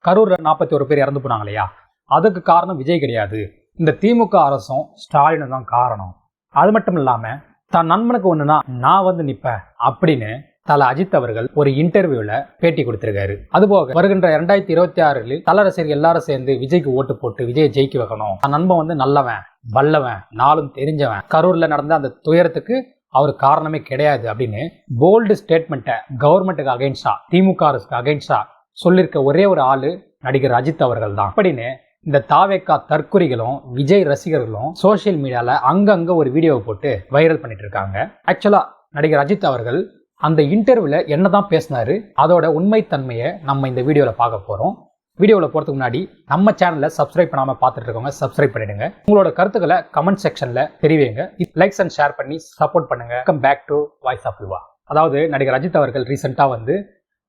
கரூரில் 41 பேர் இறந்து போனாங்க இல்லையா, அதுக்கு காரணம் விஜய் கிடையாது, இந்த திமுக அரசும் ஸ்டாலினும் தான் காரணம். அது மட்டும் இல்லாமல் தான் நண்பனுக்கு ஒன்றுனா நான் வந்து நிற்பேன் அப்படின்னு தல அஜித் அவர்கள் ஒரு இன்டர்வியூல பேட்டி கொடுத்திருக்காரு. அதுபோக வருகின்ற 2026 தல ரசிகர்கள் எல்லாரும் சேர்ந்து விஜய்க்கு ஓட்டு போட்டு விஜயை ஜெயிக்க வைக்கணும், நண்பன் வந்து நல்லவன் வல்லவன் நாளும் தெரிஞ்சவன், கரூர்ல நடந்த அந்த துயரத்துக்கு அவர் காரணமே கிடையாது அப்படின்னு போல்டு ஸ்டேட்மெண்ட்டை கவர்மெண்ட்டுக்கு அகைன்ஸ்டா திமுக அரசுக்கு அகைன்ஸ்டா சொல்லியிருக்க ஒரே ஒரு ஆளு நடிகர் அஜித் அவர்கள் தான். அப்படின்னு இந்த தாவேக்கா தற்குறிகளும் விஜய் ரசிகர்களும் சோசியல் மீடியால அங்கங்க ஒரு வீடியோவை போட்டு வைரல் பண்ணிட்டு இருக்காங்க. ஆக்சுவலா நடிகர் அஜித் அவர்கள் அந்த இன்டர்வியூல என்னதான் பேசினாரு, அதோட உண்மைத்தன்மையை நம்ம இந்த வீடியோல பார்க்க போறோம். வீடியோவில் போகிறதுக்கு முன்னாடி நம்ம சேனலை சப்ஸ்கிரைப் பண்ணாமல் பார்த்துட்டு இருக்கவங்க சப்ஸ்கிரைப் பண்ணிடுங்க. உங்களோட கருத்துக்களை கமெண்ட் செக்ஷனில் தெரிவிங்க. லைக்ஸ் அண்ட் ஷேர் பண்ணி சப்போர்ட் பண்ணுங்க. Welcome back to voice of Yuva. அதாவது நடிகர் அஜித் அவர்கள் ரீசெண்டாக வந்து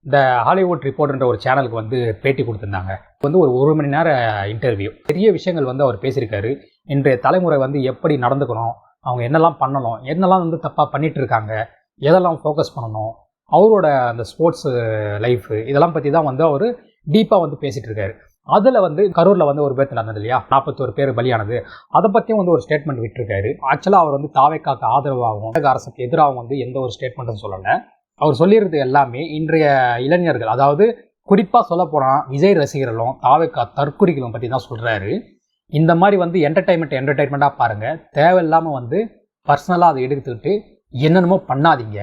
இந்த ஹாலிவுட் ரிப்போர்ட்ன்ற ஒரு சேனலுக்கு வந்து பேட்டி கொடுத்துருந்தாங்க. வந்து ஒரு மணி நேர இன்டர்வியூ. பெரிய விஷயங்கள் வந்து அவர் பேசியிருக்காரு. இன்றைய தலைமுறை வந்து எப்படி நடந்துக்கணும், அவங்க என்னெல்லாம் பண்ணணும், என்னெல்லாம் வந்து தப்பாக பண்ணிட்டு இருக்காங்க, எதெல்லாம் ஃபோக்கஸ் பண்ணணும், அவரோட அந்த ஸ்போர்ட்ஸ் லைஃப் இதெல்லாம் பற்றி தான் வந்து அவர் டீப்பாக வந்து பேசிகிட்டு இருக்காரு. அதில் வந்து கரூரில் வந்து ஒரு பேர் நடந்தது இல்லையா, 41 பேர் பலியானது, அதை பற்றியும் வந்து ஒரு ஸ்டேட்மெண்ட் விட்டுருக்காரு. ஆக்சுவலாக அவர் வந்து தாவேக்காக்கு ஆதரவாகவும் அரசுக்கு எதிராகவும் வந்து எந்த ஒரு ஸ்டேட்மெண்ட்டும் சொல்லலை. அவர் சொல்லியிருந்தது எல்லாமே இன்றைய இளைஞர்கள், அதாவது குறிப்பாக சொல்ல போனால் விஜய் ரசிகர்களும் தாவேக்கா தற்குறிகளும் பற்றி தான் சொல்கிறாரு. இந்த மாதிரி வந்து என்டர்டைன்மெண்ட்டாக பாருங்கள், தேவையில்லாமல் வந்து பர்சனலாக அதை எடுத்துக்கிட்டு என்னென்னமோ பண்ணாதீங்க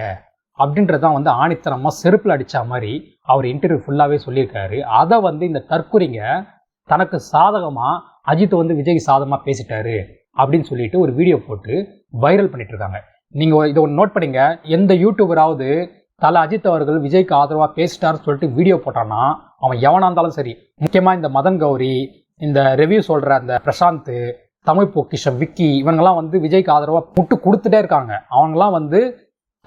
அப்படின்றதான் வந்து ஆணித்தனமாக செருப்பில் அடித்த மாதிரி அவர் இன்டர்வியூ ஃபுல்லாகவே சொல்லியிருக்காரு. அதை வந்து இந்த தற்குறிங்க தனக்கு சாதகமாக அஜித் வந்து விஜய்க்கு சாதகமாக பேசிட்டாரு அப்படின்னு சொல்லிட்டு ஒரு வீடியோ போட்டு வைரல் பண்ணிட்டு இருக்காங்க. நீங்கள் இதை ஒன்று நோட் பண்ணிங்க, எந்த யூடியூபராவது தல அஜித் அவர்கள் விஜய்க்கு ஆதரவாக பேசிட்டாருன்னு சொல்லிட்டு வீடியோ போட்டான்னா அவன் எவனாக இருந்தாலும் சரி, முக்கியமாக இந்த மதன் கௌரி, இந்த ரிவ்யூ சொல்கிற அந்த பிரசாந்த், தமிழ் பொக்கிஷம் விக்கி, இவங்கெல்லாம் வந்து விஜய்க்கு ஆதரவாக முட்டு கொடுத்துட்டே இருக்காங்க. அவங்கெல்லாம் வந்து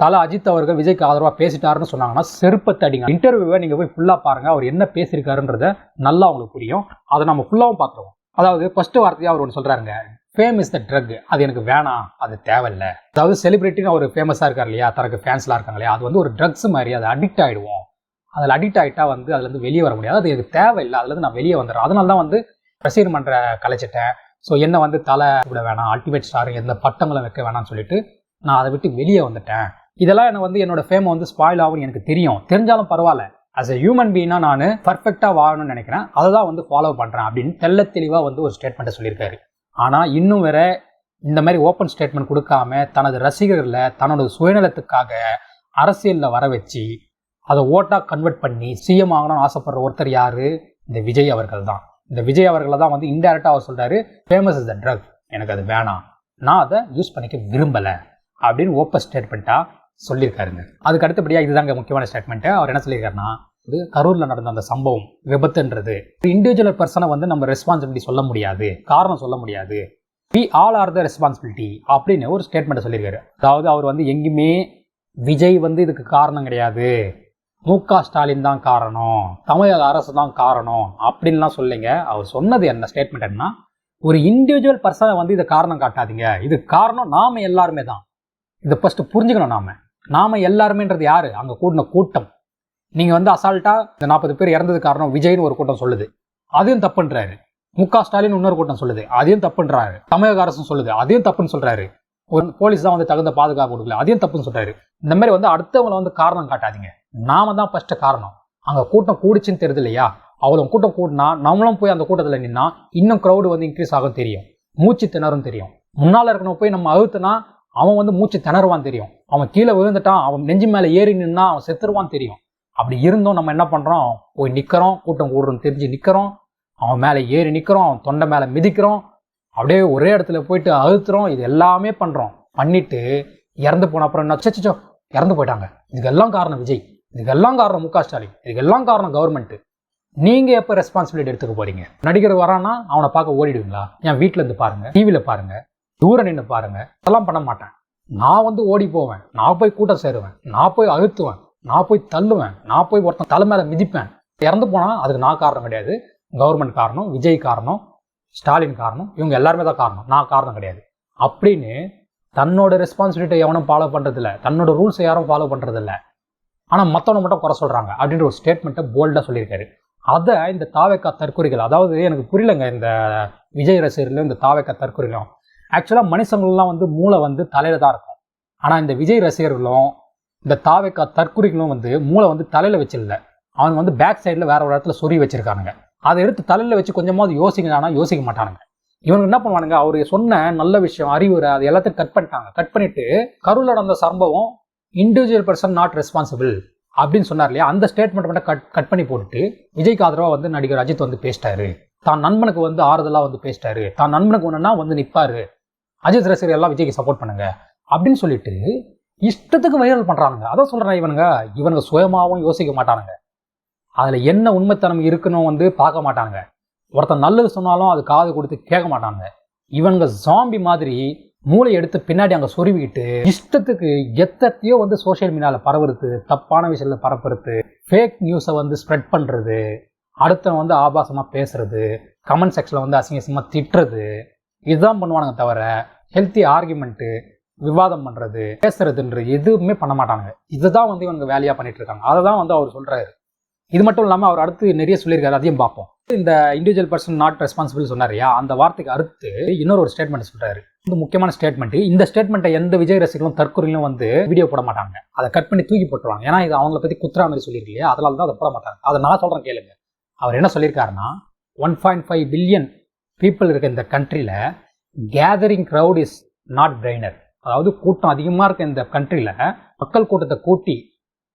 தல அஜித் அவர்கள் விஜய்க்கு ஆதரவாக பேசிட்டாருன்னு சொன்னாங்கன்னா செருப்பத்தை அடிங்க. இன்டர்வியூவை நீங்கள் போய் ஃபுல்லாக பாருங்கள், அவர் என்ன பேசியிருக்காருன்றத நல்லா அவங்களுக்கு புரியும். அதை நம்ம ஃபுல்லாகவும் பார்த்துருவோம். அதாவது ஃபர்ஸ்ட் வார்த்தையாக அவர் ஒன்று சொல்கிறாருங்க, ஃபேம் இஸ் த ட்ரக், அது எனக்கு வேணாம், அது தேவையில்லை. அதாவது செலிபிரிட்டின்னு அவர் ஃபேமஸாக இருக்கார் இல்லையா, தனக்கு ஃபேன்ஸ்லாம் இருக்காங்க இல்லையா, அது வந்து ஒரு ட்ரக்ஸ் மாதிரி, அது அடிக்ட் ஆகிடுவோம். அதில் அடிக்ட் ஆகிட்டா வந்து அதுலேருந்து வெளியே வர முடியாது, அது எனக்கு தேவையில்லை, அதுலேருந்து நான் வெளியே வந்துடுறேன். அதனால தான் வந்து ரசிகர் மன்ற கலைச்சிட்டேன். ஸோ என்ன வந்து தலை விட வேணாம், அல்டிமேட் ஸ்டார் எந்த பட்டங்களும் வைக்க வேணாம்னு சொல்லிட்டு நான் அதை விட்டு வெளியே வந்துட்டேன். இதெல்லாம் எனக்கு வந்து என்னோட ஃபேமை வந்து ஸ்பாயில் ஆகும்னு எனக்கு தெரிஞ்சாலும் பரவாயில்ல, ஆஸ் எ ஹியூமன் பீயிங்காக நான் பர்ஃபெக்டாக வாழணும்னு நினைக்கிறேன், அதை தான் வந்து ஃபாலோ பண்ணுறேன் அப்படின்னு தெள்ள தெளிவாக வந்து ஒரு ஸ்டேட்மெண்ட்டை சொல்லியிருக்காரு. ஆனால் இன்னும் வேற இந்த மாதிரி ஓப்பன் ஸ்டேட்மெண்ட் கொடுக்காம தனது ரசிகர்களை தன்னோட சுயநலத்துக்காக அரசியலில் வர வச்சு அதை ஓட்டாக கன்வெர்ட் பண்ணி சிஎம் ஆகணும்னு ஆசைப்படுற ஒருத்தர் யார், இந்த விஜய் அவர்கள் தான். இந்த விஜய் அவர்களை தான் வந்து இன்டைரக்டாக அவர் சொல்கிறாரு, ஃபேமஸ் இஸ் த ட்ரக், எனக்கு அது வேணாம், நான் அதை யூஸ் பண்ணிக்க விரும்பலை அப்படின்னு ஓப்பன் ஸ்டேட்மெண்ட்டாக சொல்லியிருக்காருங்க. அதுக்கு அடுத்தபடியாக இதுதாங்க முக்கியமான ஸ்டேட்மெண்ட்டு. அவர் என்ன சொல்லியிருக்காருன்னா, இது கரூரில் நடந்த அந்த சம்பவம் விபத்துன்றது இண்டிவிஜுவல் பர்சனை வந்து நம்ம ரெஸ்பான்சிபிலிட்டி சொல்ல முடியாது, காரணம் சொல்ல முடியாது, we all are the responsibility அப்படின்னு ஒரு ஸ்டேட்மெண்ட்டை சொல்லியிருக்காரு. அதாவது அவர் வந்து எங்கேயுமே விஜய் வந்து இதுக்கு காரணம் கிடையாது, முக ஸ்டாலின் தான் காரணம், தமிழக அரசு தான் காரணம் அப்படின்லாம் சொல்லிங்க. அவர் சொன்னது என்ன ஸ்டேட்மெண்ட் என்ன, ஒரு இண்டிவிஜுவல் பர்சனை வந்து இதை காரணம் காட்டாதீங்க, இது காரணம் நாம எல்லாருமே தான். இதை ஃபர்ஸ்ட் புரிஞ்சுக்கணும். நாம எல்லாருமேன்றது யாரு, அங்கே கூட்டின கூட்டம். நீங்கள் வந்து அசால்ட்டாக இந்த 40 பேர் இறந்தது காரணம் விஜய்னு ஒரு கூட்டம் சொல்லுது, அதையும் தப்புன்றாரு. முக ஸ்டாலின் இன்னொரு கூட்டம் சொல்லுது, அதையும் தப்புன்றாரு. தமிழக அரசும் சொல்லுது, அதையும் தப்புன்னு சொல்கிறாரு. ஒரு போலீஸ் தான் வந்து தகுந்த பாதுகாப்பு கொடுக்கல, அதையும் தப்புன்னு சொல்கிறாரு. இந்த மாதிரி வந்து அடுத்தவங்களை வந்து காரணம் காட்டாதீங்க, நாம தான் ஃபர்ஸ்ட் காரணம். அங்கே கூட்டம் கூடிச்சுன்னு தெரியுது இல்லையா, அவ்வளோ கூட்டம் கூட்டினா நம்மளும் போய் அந்த கூட்டத்தில் நின்னா இன்னும் க்ரௌடு வந்து இன்க்ரீஸ் ஆகும் தெரியும், மூச்சு திணறும் தெரியும். முன்னால் இருக்கணும் போய் நம்ம அழுத்துனா அவன் வந்து மூச்சு திணறுவான் தெரியும், அவன் கீழே விழுந்துட்டான், அவன் நெஞ்சு மேலே ஏறி நின்னா அவன் செத்துருவான் தெரியும். அப்படி இருந்தும் நம்ம என்ன பண்ணுறோம், போய் நிற்கிறோம், கூட்டம் கூடுறோன்னு தெரிஞ்சு நிற்கிறோம், அவன் மேலே ஏறி நிற்கிறோம், அவன் தொண்டை மேலே மிதிக்கிறோம், அப்படியே ஒரே இடத்துல போயிட்டு அழுத்துறோம். இது எல்லாமே பண்ணுறோம். பண்ணிட்டு இறந்து போன அப்புறம் என்ன, சச்சோ இறந்து போயிட்டாங்க, இதுக்கெல்லாம் காரணம் விஜய், இதுக்கெல்லாம் காரணம் முக ஸ்டாலின், இதுக்கெல்லாம் காரணம் கவர்மெண்ட்டு. நீங்கள் எப்போ ரெஸ்பான்சிபிலிட்டி எடுத்துக்க போகிறீங்க? நடிகர் வரானா அவனை பார்க்க ஓடிடுவீங்களா? என் வீட்டில் இருந்து பாருங்கள், டிவியில் பாருங்கள், தூரம் நின்று பாருங்கள். அதெல்லாம் பண்ண மாட்டேன். நான் வந்து ஓடி போவேன், நான் போய் கூட்டம் சேருவேன், நான் போய் அழுத்துவேன், நான் போய் தள்ளுவேன், நான் போய் ஒருத்தன் தலை மேலே மிதிப்பேன். இறந்து போனால் அதுக்கு நான் காரணம் கிடையாது, கவர்மெண்ட் காரணம், விஜய் காரணம், ஸ்டாலின் காரணம், இவங்க எல்லாருமே தான் காரணம், நான் காரணம் கிடையாது அப்படின்னு தன்னோட ரெஸ்பான்சிபிலிட்டியை எவனும் ஃபாலோ பண்ணுறதில்ல, தன்னோட ரூல்ஸை யாரும் ஃபாலோ பண்ணுறதில்ல. ஆனால் மற்றவனை மட்டும் குறை சொல்கிறாங்க அப்படின்ற ஒரு ஸ்டேட்மெண்ட்டை போல்டாக சொல்லியிருக்காரு. அதை இந்த தாவேக்கா தற்கொலைகள், அதாவது எனக்கு புரியலைங்க இந்த விஜய் ரசிகர்களும் இந்த தாவேக்கா தற்கொலைகளும். ஆக்சுவலாக மனுஷங்கள்லாம் வந்து மூளை வந்து தலையில் தான் இருக்கும். ஆனால் இந்த விஜய் ரசிகர்களும் இந்த தாவேக்கா தற்கொலைகளும் வந்து மூளை வந்து தலையில் வச்சிடல, அவங்க வந்து பேக் சைடில் வேற ஒரு இடத்துல சொறி வச்சிருக்கானுங்க. அதை எடுத்து தலையில் வச்சு கொஞ்சமாவது யோசிக்கலாம்னா யோசிக்க மாட்டானுங்க. இவங்க என்ன பண்ணுவானுங்க, அவரு சொன்ன நல்ல விஷயம் அறிவுரை அது எல்லாத்தையும் கட் பண்ணிட்டாங்க. கட் பண்ணிட்டு கரூரில் நடந்த சம்பவம் இண்டிவிஜுவல் பர்சன் நாட் ரெஸ்பான்சிபிள் அப்படின்னு சொன்னார் இல்லையா, அந்த ஸ்டேட்மெண்ட் மட்டும் கட் பண்ணி போட்டுட்டு விஜய்க்கு ஆதரவாக வந்து நடிகர் அஜித் வந்து பேசிட்டாரு, தான் நண்பனுக்கு வந்து ஆறுதலாக வந்து பேசிட்டாரு, தான் நண்பனுக்கு ஒன்றுனா வந்து நிற்பாரு, அஜித் ரசிகர் எல்லாம் விஜய்க்கு சப்போர்ட் பண்ணுங்க அப்படின்னு சொல்லிட்டு இஷ்டத்துக்கு வைரல் பண்றானுங்க. அதான் சொல்றேன், இவனுங்க சுயமாகவும் யோசிக்க மாட்டானுங்க. அதுல என்ன உண்மைத்தனம் இருக்குன்னு வந்து பார்க்க மாட்டானுங்க. ஒருத்தன் நல்லது சொன்னாலும் அது காது கொடுத்து கேட்க மாட்டாங்க. இவனுங்க ஜாம்பி மாதிரி மூளை எடுத்து பின்னாடி அங்கே சொருவிக்கிட்டு இஷ்டத்துக்கு எத்தையோ வந்து சோசியல் மீடியாவில் பரவுறது, தப்பான விஷயத்தில் பரப்புறது, ஃபேக் நியூஸை வந்து ஸ்ப்ரெட் பண்ணுறது, அடுத்தவன் வந்து ஆபாசமாக பேசுறது, கமெண்ட் செக்ஷனில் வந்து அசிங்கமாக திட்டுறது, இதுதான் பண்ணுவானுங்க தவிர ஹெல்த்தி ஆர்குமெண்ட்டு, விவாதம் பண்ணுறது, பேசுறதுன்றது எதுவுமே பண்ண மாட்டாங்க. இதுதான் வந்து இவங்க வேலையாக பண்ணிட்டு இருக்காங்க. அதை தான் வந்து அவர் சொல்கிறாரு. இது மட்டும் இல்லாமல் அவர் அடுத்து நிறைய சொல்லியிருக்காரு, அதையும் பார்ப்போம். இந்த இண்டிவிஜுவல் பர்சன் நாட் ரெஸ்பான்சிபிள் சொன்னாரியா, அந்த வார்த்தைக்கு அடுத்து இன்னொரு ஸ்டேட்மெண்ட் சொல்றாரு. இது முக்கியமான ஸ்டேட்மெண்ட். இந்த ஸ்டேட்மெண்ட்டை எந்த விஜய் ரசிகர்களும் தற்கொலையிலும் வந்து வீடியோ போட மாட்டாங்க, அதை கட் பண்ணி தூக்கி போட்டுருவாங்க. ஏன்னா இது அவங்கள பற்றி குத்துறா மாதிரி சொல்லியிருக்கு இல்லையா, அதனால தான் அதை போட மாட்டாங்க. அதை நான் சொல்கிறேன் கேளுங்க. அவர் என்ன சொல்லியிருக்காருன்னா, 1.5 பில்லியன் பீப்புள் இருக்க இந்த கண்ட்ரியில் gathering crowd is not brainer. அதாவது கூட்டம் அதிகமாக இருக்க இந்த கண்ட்ரியில் மக்கள் கூட்டத்தை கூட்டி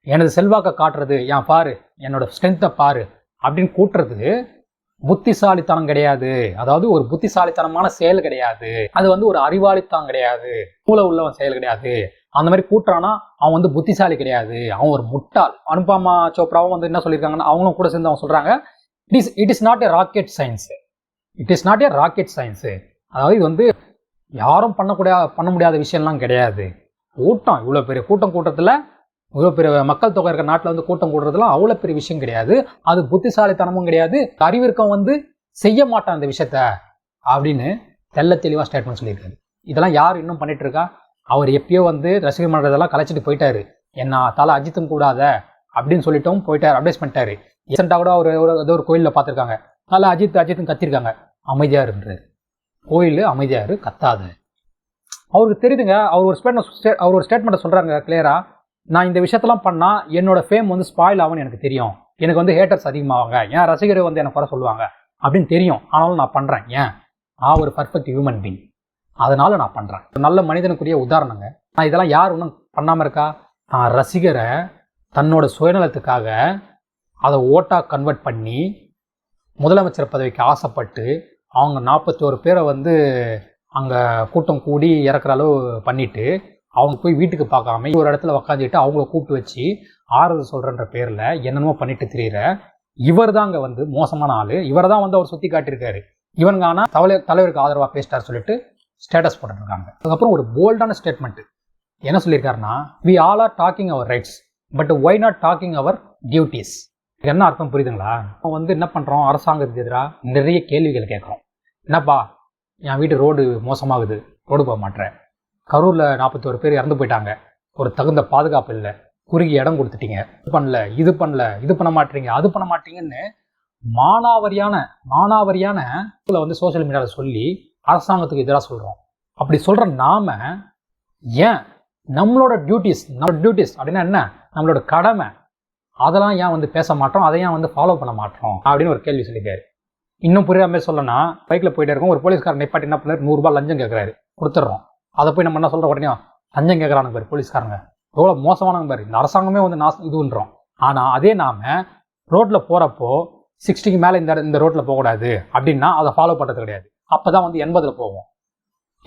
எனது செல்வாக்கை காட்டுறது, ஏன் பாரு என்னோட ஸ்ட்ரென்த்தை பாரு அப்படின்னு கூட்டுறது புத்திசாலித்தனம் கிடையாது. அதாவது ஒரு புத்திசாலித்தனமான செயல் கிடையாது, அது வந்து ஒரு அறிவாளித்தனம் கிடையாது, மூளை உள்ளவன் செயல் கிடையாது. அந்த மாதிரி கூட்டுறானா அவன் வந்து புத்திசாலி கிடையாது, அவன் ஒரு முட்டாள். அனுபமா சோப்ராவும் வந்து என்ன சொல்லியிருக்காங்கன்னா, அவங்களும் கூட சேர்ந்து அவங்க சொல்றாங்க, it is not a rocket science, it is not a rocket science. அதாவது இது வந்து யாரும் பண்ண முடியாத விஷயம்லாம் கிடையாது. கூட்டம் இவ்வளோ பெரிய கூட்டத்தில் இவ்வளோ பெரிய மக்கள் தொகை இருக்க நாட்டில் வந்து கூட்டம் கூடுறதுலாம் அவ்வளோ பெரிய விஷயம் கிடையாது, அது புத்திசாலித்தனமும் கிடையாது, அறிவிற்கம் வந்து செய்ய மாட்டான் இந்த விஷயத்த அப்படின்னு தெல்ல தெளிவாக ஸ்டேட்மெண்ட் சொல்லியிருக்காரு. இதெல்லாம் யார் இன்னும் பண்ணிட்டு இருக்கா? அவர் எப்பயோ வந்து ரசிகர் மன்றதெல்லாம் கலைச்சிட்டு போயிட்டாரு. என்ன தலை அஜித்தும் கூடாத அப்படின்னு சொல்லிட்டும் போயிட்டார், அட்வைஸ் பண்ணிட்டாரு. ரீசெண்டாக கூட ஏதோ ஒரு கோயிலில் பார்த்துருக்காங்க, தலை அஜித்தும் கத்திருக்காங்க, அமைதியாக இருன்றாரு, கோயில் அமைதியாரு கத்தாது. அவருக்கு தெரியுதுங்க. அவர் ஒரு ஸ்டேட்மெண்ட்டை சொல்கிறாங்க கிளியரா, நான் இந்த விஷயத்தெல்லாம் பண்ணால் என்னோட ஃபேம் வந்து ஸ்பாயில் ஆகும்னு எனக்கு தெரியும், எனக்கு வந்து ஹேட்டர்ஸ் அதிகமாவாங்க, ஏன் ரசிகரை வந்து எனக்கு குறை சொல்லுவாங்க அப்படின்னு தெரியும், ஆனாலும் நான் பண்ணுறேன். ஏன், நான் ஒரு பர்ஃபெக்ட் ஹியூமன் பீங், அதனால நான் பண்ணுறேன். நல்ல மனிதனுக்குரிய உதாரணங்க. நான் இதெல்லாம் யார் ஒன்றும் பண்ணாமல் இருக்கா? நான் ரசிகரை தன்னோட சுயநலத்துக்காக அதை ஓட்டாக கன்வெர்ட் பண்ணி முதலமைச்சர் பதவிக்கு ஆசைப்பட்டு அவங்க 41 பேரை வந்து அங்கே கூட்டம் கூடி இறக்குற அளவு பண்ணிவிட்டு அவங்க போய் வீட்டுக்கு பார்க்காம ஒரு இடத்துல உக்காந்துட்டு அவங்கள கூப்பிட்டு வச்சு ஆறுதல் சொல்கிறன்ற பேரில் என்னென்னமோ பண்ணிட்டு திரியிற இவர் தான் அங்கே வந்து மோசமான ஆள். இவரை தான் வந்து அவர் சுற்றி காட்டியிருக்காரு. இவனுங்க ஆனால் தலைவருக்கு ஆதரவாக பேசிட்டார் சொல்லிட்டு ஸ்டேட்டஸ் போட்டுருக்காங்க. அதுக்கப்புறம் ஒரு போல்டான ஸ்டேட்மெண்ட்டு என்ன சொல்லியிருக்காருன்னா, we all are talking our rights but why not talking our duties. என்ன அர்த்தம் புரியுதுங்களா? நம்ம வந்து என்ன பண்ணுறோம், அரசாங்கத்துக்கு எதிராக நிறைய கேள்விகள் கேட்குறோம். என்னப்பா என் வீட்டு ரோடு மோசமாகுது, ரோடு போக மாட்டேன், கரூரில் 41 பேர் இறந்து போயிட்டாங்க, ஒரு தகுந்த பாதுகாப்பு இல்லை, குறுகிய இடம் கொடுத்துட்டீங்க, இது பண்ணல இது பண்ண மாட்டீங்க, அது பண்ண மாட்டீங்கன்னு மானாவரியான வந்து சோசியல் மீடியாவில் சொல்லி அரசாங்கத்துக்கு எதிராக சொல்கிறோம். அப்படி சொல்கிற நாம ஏன் நம்மளோட டியூட்டிஸ் அப்படின்னா என்ன, நம்மளோட கடமை, அதெல்லாம் ஏன் வந்து பேச மாட்டோம், அதை ஏன் வந்து ஃபாலோ பண்ண மாட்டோம் அப்படின்னு ஒரு கேள்வி சொல்லியிருக்காரு. இன்னும் புரியாத மாதிரி சொல்லணும்னா, பைக்கில் போயிட்டே இருக்கோம், ஒரு போலீஸ்காரர் நிப்பாட்டி என்ன பண்ணார், 100 ரூபாய் லஞ்சம் கேட்குறாரு, கொடுத்துட்றோம். அதை போய் நம்ம என்ன சொல்கிற உடனே லஞ்சம் கேட்குறானுங்க பாரு போலீஸ்காரங்க, எவ்வளோ மோசமானங்க பாரு, இந்த அரசாங்கமே வந்து இதுன்றோம். ஆனால் அதே நாம் ரோட்டில் போகிறப்போ 60க்கு மேலே இந்த ரோட்டில் போகக்கூடாது அப்படின்னா அதை ஃபாலோ பண்ணுறது கிடையாது. அப்போ தான் வந்து 80ல் போவோம்.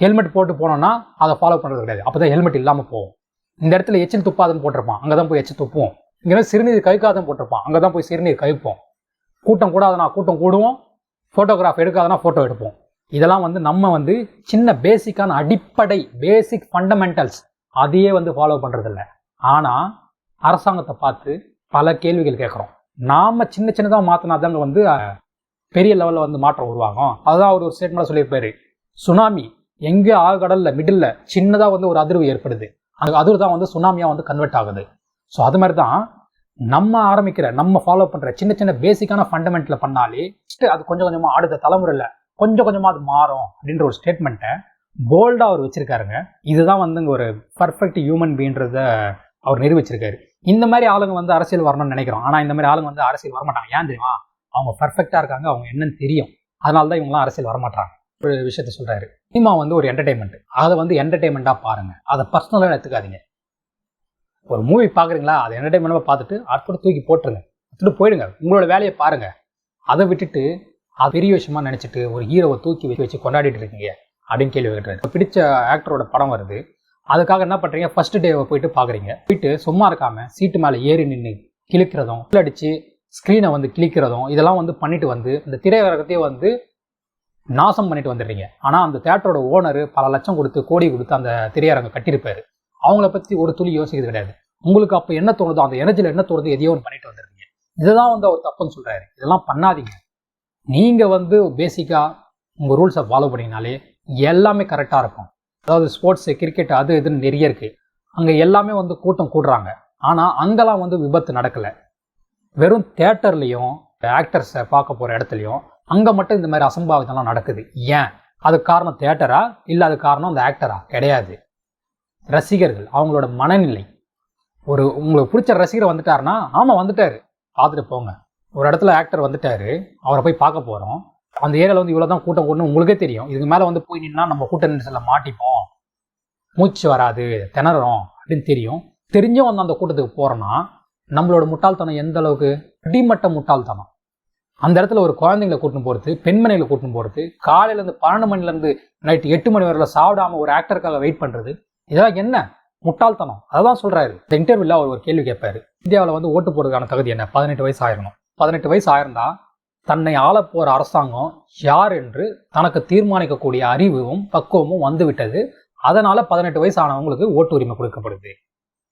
ஹெல்மெட் போட்டு போனோம்னா அதை ஃபாலோ பண்ணுறது கிடையாது, அப்போ தான் ஹெல்மெட் இல்லாமல் போவோம். இந்த இடத்துல எச்சில் துப்பாதுன்னு போட்டிருப்பான், அங்கே தான் போய் எச்சில் துப்புவோம். இங்கே சிறுநீர் கழிக்காதுன்னு போட்டிருப்பான், அங்கே தான் போய் சிறுநீர் கழிப்போம். கூட்டம் கூடாதுன்னா கூட்டம் கூடுவோம், ஃபோட்டோகிராஃப் எடுக்காதுன்னா ஃபோட்டோ எடுப்போம். இதெல்லாம் வந்து நம்ம வந்து சின்ன பேசிக்கான அடிப்படை பேசிக் ஃபண்டமெண்டல்ஸ் அதையே வந்து ஃபாலோ பண்ணுறதில்ல. ஆனால் அரசாங்கத்தை பார்த்து பல கேள்விகள் கேட்குறோம். நாம் சின்னதாக மாற்றினா தாங்க வந்து பெரிய லெவலில் வந்து மாற்றம் உருவாகும். அதுதான் அவர் ஒரு ஸ்டேட்மெண்ட்டாக சொல்லியிருப்பாரு, சுனாமி எங்கே ஆழ்கடலில் மிடில் சின்னதாக வந்து ஒரு அதிர்வு ஏற்படுது, அந்த அதிர்வு தான் வந்து சுனாமியாக வந்து கன்வெர்ட் ஆகுது. ஸோ அது மாதிரி தான் நம்ம ஆரம்பிக்கிற நம்ம ஃபாலோ பண்ணுற சின்ன சின்ன பேசிக்கான ஃபண்டமெண்ட்டில் பண்ணாலே அது கொஞ்சம் கொஞ்சமாக அடுத்த தலைமுறையில் கொஞ்சம் கொஞ்சமாக அது மாறும் அப்படின்ற ஒரு ஸ்டேட்மெண்ட்டை போல்டாக அவர் வச்சுருக்காருங்க. இதுதான் வந்து இங்கே ஒரு பர்ஃபெக்ட் ஹியூமன் பீன்றத அவர் நிரூபிச்சிருக்காரு. இந்த மாதிரி ஆளுங்க வந்து அரசியல் வரணும்னு நினைக்கிறோம். ஆனால் இந்த மாதிரி ஆளுங்க வந்து அரசியல் வரமாட்டாங்க. ஏன் தெரியுமா? அவங்க பர்ஃபெக்டாக இருக்காங்க, அவங்க என்னன்னு தெரியும். அதனால தான் இவங்களாம் அரசியல் வரமாட்டாங்க. ஒரு விஷயத்த சொல்கிறாரு, சினிமா வந்து ஒரு என்டர்டைன்மெண்ட், அதை வந்து என்டர்டைன்மெண்ட்டாக பாருங்கள், அதை பர்சனலாக எடுத்துக்காதீங்க. ஒரு மூவி பார்க்குறீங்களா, அதை என்டர்டைன்மெண்ட்டாக பார்த்துட்டு அடுத்து தூக்கி போட்டுருங்க, அடுத்து போயிடுங்க, உங்களோட வேலையை பாருங்கள். அதை விட்டுட்டு அது பெரிய விஷயமா நினச்சிட்டு ஒரு ஹீரோவை தூக்கி வச்சு கொண்டாடிட்டு இருக்கீங்க அப்படின்னு கேள்வி கேட்டுறாரு. பிடிச்ச ஆக்டரோட படம் வருது, அதுக்காக என்ன பண்ணுறீங்க, ஃபர்ஸ்ட் டேவை போயிட்டு பார்க்குறீங்க. போயிட்டு சும்மா இருக்காமல் சீட்டு மேலே ஏறி நின்று கிழிக்கிறதும் அடித்து ஸ்க்ரீனை வந்து கிழிக்கிறதும் இதெல்லாம் வந்து பண்ணிட்டு வந்து இந்த திரையரங்கத்தையே வந்து நாசம் பண்ணிட்டு வந்துடுறீங்க. ஆனால் அந்த தேட்டரோட ஓனர் பல லட்சம் கொடுத்து கோடி கொடுத்து அந்த திரையரங்கம் கட்டியிருப்பாரு. அவங்கள பற்றி ஒரு துளி யோசிக்கிறது கிடையாது. உங்களுக்கு அப்போ என்ன தோணுதோ, அந்த எனர்ஜியில் என்ன தோணுதோ எதையோ ஒன்று பண்ணிட்டு வந்துடுறீங்க. இதுதான் வந்து அவர் தப்புன்னு சொல்கிறாரு. இதெல்லாம் பண்ணாதீங்க. நீங்கள் வந்து பேசிக்காக உங்கள் ரூல்ஸை ஃபாலோ பண்ணிங்கனாலே எல்லாமே கரெக்டாக இருக்கும். அதாவது ஸ்போர்ட்ஸு, கிரிக்கெட், அது இதுன்னு நிறைய இருக்குது. அங்கே எல்லாமே வந்து கூட்டம் கூடுறாங்க. ஆனால் அங்கெல்லாம் வந்து விபத்து நடக்கலை. வெறும் தேட்டர்லேயும் ஆக்டர்ஸை பார்க்க போகிற இடத்துலையும் அங்கே மட்டும் இந்த மாதிரி அசம்பாவிதம்லாம் நடக்குது. ஏன்? அதுக்கு காரணம் தேட்டரா இல்லை அதுக்கு காரணம் அந்த ஆக்டரா? கிடையாது. ரசிகர்கள், அவங்களோட மனநிலை. உங்களுக்கு பிடிச்ச ரசிகர் வந்துட்டாருன்னா, ஆமாம் வந்துட்டாரு, பார்த்துட்டு போங்க. ஒரு இடத்துல ஆக்டர் வந்துட்டாரு, அவரை போய் பார்க்க போகிறோம். அந்த ஏரியாவில் வந்து இவ்வளோ தான் கூட்டம் கூடணும் உங்களுக்கே தெரியும். இதுக்கு மேலே வந்து போய் நின்னா நம்ம கூட்ட நெரிசலில் மாட்டிப்போம், மூச்சு வராது, திணறோம் அப்படின்னு தெரியும். தெரிஞ்சும் வந்து அந்த கூட்டத்துக்கு போகிறோன்னா நம்மளோட முட்டாள்தனம் எந்த அளவுக்கு? அடிமட்ட முட்டாள்தனம். அந்த இடத்துல ஒரு குழந்தைங்களை கூட்டின்னு போகிறது, பெண்மணிகளை கூட்டின்னு போகிறது, காலையிலேருந்து 12 மணிலேருந்து நைட்டு 8 மணி வரையில் சாப்பிடாமல் ஒரு ஆக்டருக்காக வெயிட் பண்ணுறது, இதெல்லாம் என்ன முட்டாள்தனம்? அதான் சொல்கிறாரு. இந்த இன்டர்வியூவில் அவர் ஒரு கேள்வி கேட்பாரு. இந்தியாவில் வந்து ஓட்டு போடுறதுக்கான தகுதி என்ன? 18 வயசு ஆயிரணும். 18 வயசு ஆயிருந்தா தன்னை ஆள போகிற அரசாங்கம் யார் என்று தனக்கு தீர்மானிக்கக்கூடிய அறிவும் பக்குவமும் வந்துவிட்டது. அதனால 18 வயசு ஆனவங்களுக்கு ஓட்டு உரிமை கொடுக்கப்படுது.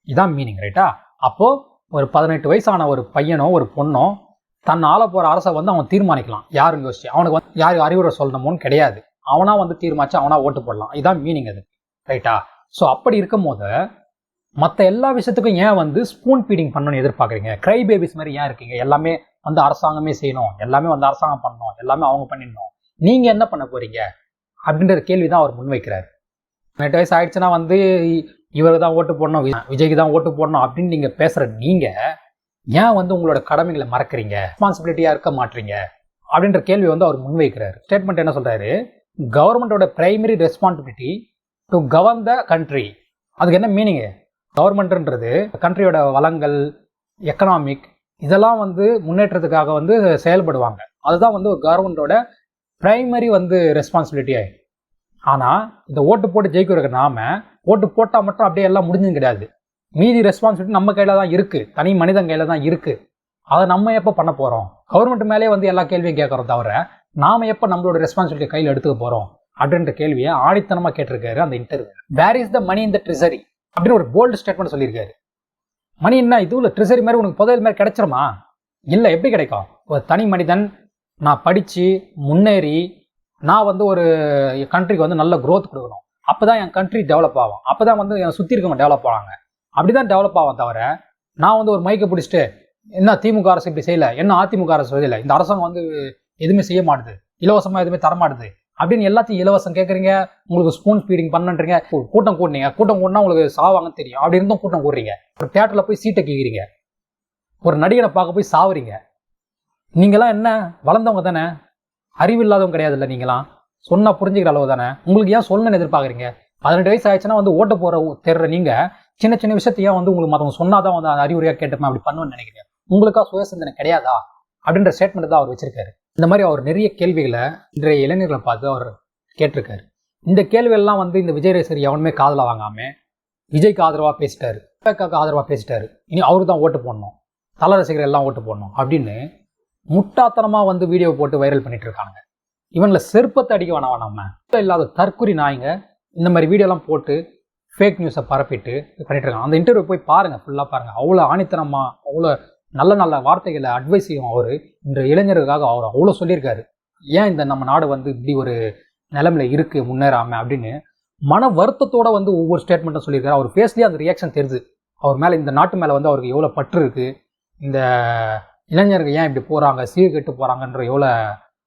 இதான் மீனிங், ரைட்டா? அப்போது ஒரு 18 வயசான ஒரு பையனோ ஒரு பொண்ணோ தன் ஆள போகிற அரசை வந்து அவன் தீர்மானிக்கலாம். யாருன்னு யோசிச்சு அவனுக்கு வந்து யார் அறிவுரை சொல்லணுமோன்னு கிடையாது. அவனாக வந்து தீர்மானிச்சு அவனாக ஓட்டு போடலாம். இதான் மீனிங் அது, ரைட்டா? ஸோ அப்படி இருக்கும் போது மற்ற எல்லா விஷயத்துக்கும் ஏன் வந்து ஸ்பூன் ஃபீடிங் பண்ணணும்னு எதிர்பார்க்குறீங்க? க்ரை பேபிஸ் மாதிரி ஏன் இருக்கீங்க? எல்லாமே வந்து அரசாங்கமே செய்யணும், எல்லாமே வந்து அரசாங்கம் பண்ணணும், எல்லாமே அவங்க பண்ணிடணும், நீங்கள் என்ன பண்ண போகிறீங்க அப்படின்ற கேள்வி தான் அவர் முன்வைக்கிறார். 18 வயசு ஆயிடுச்சுன்னா வந்து இவருக்கு தான் ஓட்டு போடணும், விஜய்க்கு தான் ஓட்டு போடணும் அப்படின்னு நீங்கள் பேசுகிற நீங்கள் ஏன் வந்து உங்களோட கடமைகளை மறக்கிறீங்க, ரெஸ்பான்சிபிலிட்டியாக இருக்க மாட்டீங்க அப்படின்ற கேள்வி வந்து அவர் முன்வைக்கிறார். ஸ்டேட்மெண்ட் என்ன சொல்கிறாரு? கவர்மெண்ட்டோட primary responsibility to govern the country. அதுக்கு என்ன மீனிங்கு? கவர்மெண்ட்ன்றது கண்ட்ரியோட வளங்கள், எக்கனாமிக், இதெல்லாம் வந்து முன்னேற்றத்துக்காக வந்து செயல்படுவாங்க. அதுதான் வந்து கவர்மெண்ட்டோட பிரைமரி வந்து ரெஸ்பான்சிபிலிட்டி. ஆனால் இந்த ஓட்டு போட்டு ஜெயிக்கிறதுக்கு நாம ஓட்டு போட்டால் மட்டும் அப்படியே எல்லாம் முடிஞ்சது கிடையாது. மீதி ரெஸ்பான்சிபிலிட்டி நம்ம கையில் தான் இருக்குது, தனி மனிதன் கையில் தான் இருக்குது. அதை நம்ம எப்போ பண்ண போகிறோம்? கவர்மெண்ட் மேலே வந்து எல்லா கேள்வியும் கேட்குறோம் தவிர நாம் எப்போ நம்மளோட ரெஸ்பான்சிபிலிட்டி கையில் எடுத்துக்க போகிறோம் அப்படின்ற கேள்வியை ஆணித்தனமாக கேட்டிருக்காரு அந்த interview. Where is the money in the treasury அப்படின்னு ஒரு போல்டு ஸ்டேட்மெண்ட் சொல்லியிருக்காரு. மணி என்ன இதுல ட்ரெஸரி மாதிரி உனக்கு புதையல் மாதிரி கிடைச்சிருமா? இல்லை, எப்படி கிடைக்கும்? ஒரு தனி மனிதன் நான் படித்து முன்னேறி நான் வந்து ஒரு கண்ட்ரிக்கு வந்து நல்ல க்ரோத் கொடுக்கணும், அப்போ தான் என் கண்ட்ரி டெவலப் ஆகும், அப்போ தான் வந்து என் சுற்றி இருக்கவங்க டெவலப் ஆவாங்க. அப்படி தான் டெவலப் ஆகும் தவிர நான் வந்து ஒரு மைக்கை பிடிச்சிட்டு என்ன திமுக அரசு இப்படி செய்யலை, என்ன அதிமுக அரசு செய்யலை, இந்த அரசாங்கம் வந்து எதுவுமே செய்ய மாட்டுது, இலவசமாக எதுவுமே தரமாட்டுது அப்படின்னு எல்லாத்தையும் இலவசம் கேட்குறீங்க, உங்களுக்கு ஸ்பூன் ஃபீடிங் பண்ணுன்றீங்க. கூட்டம் கூட்டினீங்க, கூட்டம் கூட்டினா உங்களுக்கு சாவாங்கன்னு தெரியும், அப்படி இருந்தும் கூட்டம் கூடுறீங்க. ஒரு தியேட்டரில் போய் சீட்டை கேட்குறீங்க, ஒரு நடிகனை பார்க்க போய் சாவுறீங்க. நீங்களாம் என்ன வளர்ந்தவங்க தானே, அறிவு இல்லாதவங்க கிடையாது இல்லை? நீங்களாம் சொன்னால் புரிஞ்சுக்கிற அளவு தானே. உங்களுக்கு ஏன் சொல்லணும்னு எதிர்பார்க்குறீங்க? 18 வயசு ஆயிடுச்சுன்னா வந்து ஓட்ட போகிற தேர்ற நீங்கள் சின்ன சின்ன விஷயத்தையும் வந்து உங்களுக்கு மற்றவங்க சொன்னாதான் வந்து அறிவுரையாக கேட்டுப்பேன் அப்படி பண்ணுவேன்னு நினைக்கிறீங்க. உங்களுக்கா சுயசிந்தனை கிடையாதா அப்படின்ற ஸ்டேட்மெண்ட் தான் அவர் வச்சிருக்காரு. இந்த மாதிரி அவர் நிறைய கேள்விகளை இன்றைய இளைஞர்களை பார்த்து அவர் கேட்டிருக்காரு. இந்த கேள்விகள்லாம் வந்து இந்த விஜய் ரசிகர் எவனுமே காதில் வாங்காமல் விஜய்க்கு ஆதரவாக பேசிட்டாரு, விவேக்காவுக்கு ஆதரவாக பேசிட்டாரு, இனி அவருக்கு தான் ஓட்டு போடணும், தல ரசிகர் எல்லாம் ஓட்டு போடணும் அப்படின்னு முட்டாத்தனமாக வந்து வீடியோ போட்டு வைரல் பண்ணிட்டு இருக்காங்க. இவனில் செருப்பத்தை அடிக்க வேணாம். நம்ம இல்லாத தற்குறி நாய்ங்க இந்த மாதிரி வீடியோலாம் போட்டு ஃபேக் நியூஸை பரப்பிட்டு பண்ணிட்டு இருக்காங்க. அந்த இன்டர்வியூ போய் பாருங்கள், ஃபுல்லாக பாருங்கள். அவ்வளோ ஆணித்தனமாக அவ்வளோ நல்ல நல்ல வார்த்தைகளை அட்வைஸையும் அவர் இந்த இளைஞர்களுக்காக அவர் அவ்வளோ சொல்லியிருக்காரு. ஏன் இந்த நம்ம நாடு வந்து இப்படி ஒரு நிலைமையில இருக்குது முன்னேறாமல் அப்படின்னு மன வருத்தத்தோடு வந்து ஒவ்வொரு ஸ்டேட்மெண்ட்டும் சொல்லியிருக்காரு. அவர் ஃபேஸ்லேயே அந்த ரியாக்ஷன் தெரியுது. அவர் மேலே, இந்த நாட்டு மேலே வந்து அவருக்கு எவ்வளோ பற்று இருக்குது, இந்த இளைஞர்கள் ஏன் இப்படி போகிறாங்க, சீர்கெட்டு போகிறாங்கன்ற எவ்வளோ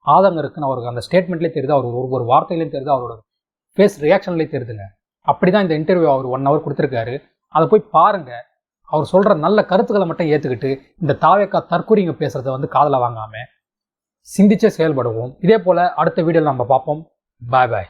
ஆதங்கம் இருக்குன்னு அவருக்கு அந்த ஸ்டேட்மெண்ட்லேயே தெரியுது, அவர் ஒரு வார்த்தையிலையும் தெரியுது, அவரோட ஃபேஸ் ரியாக்ஷன்லேயே தெரியுதுங்க. அப்படி தான் இந்த இன்டர்வியூ அவர் 1 hour கொடுத்துருக்காரு. அதை போய் பாருங்கள். அவர் சொல்கிற நல்ல கருத்துக்களை மட்டும் ஏற்றுக்கிட்டு இந்த தாவேக்கா தற்கொலைங்க பேசுகிறத வந்து காதில் வாங்காமல் சிந்திச்சே செயல்படுவோம். இதே போல் அடுத்த வீடியோவில் நம்ம பார்ப்போம். பாய் பாய்.